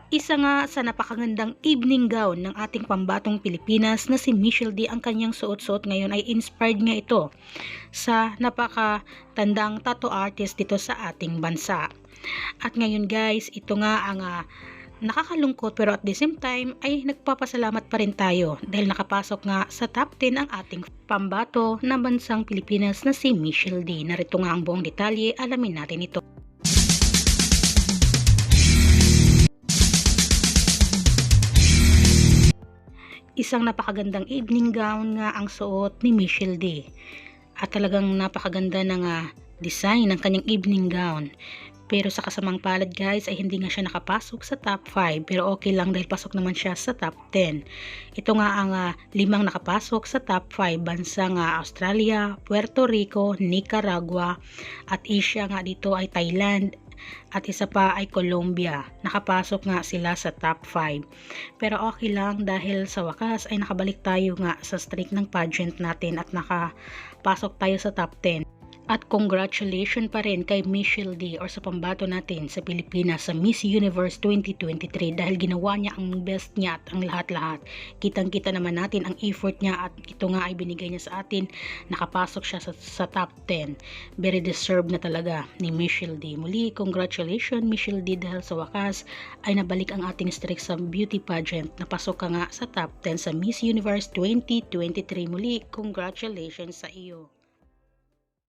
Isa nga sa napakagandang evening gown ng ating pambatong Pilipinas na si Michelle D, ang kanyang suot-suot ngayon ay inspired nga ito sa napakatandang tattoo artist dito sa ating bansa. At ngayon guys, ito nga ang nakakalungkot pero at the same time ay nagpapasalamat pa rin tayo dahil nakapasok nga sa top 10 ang ating pambato na bansang Pilipinas na si Michelle D. Narito nga ang buong detalye, alamin natin ito. Isang napakagandang evening gown nga ang suot ni Michelle D. At talagang napakaganda ng design ng kanyang evening gown. Pero sa kasamang palad guys ay hindi nga siya nakapasok sa top 5, pero okay lang dahil pasok naman siya sa top 10. Ito nga ang 5 nakapasok sa top 5 bansa nga Australia, Puerto Rico, Nicaragua at Asia nga dito ay Thailand. At isa pa ay Colombia. Nakapasok nga sila sa top 5. Pero okay lang dahil sa wakas ay nakabalik tayo nga sa streak ng pageant natin at nakapasok tayo sa top 10. At congratulations pa rin kay Michelle D or sa pambato natin sa Pilipinas sa Miss Universe 2023 dahil ginawa niya ang best niya at ang lahat-lahat. Kitang-kita naman natin ang effort niya at ito nga ay binigay niya sa atin. Nakapasok siya sa top 10. Very deserved na talaga ni Michelle D. Muli, congratulations Michelle D dahil sa wakas ay nabalik ang ating streak sa beauty pageant. Napasok ka nga sa top 10 sa Miss Universe 2023. Muli, congratulations sa iyo.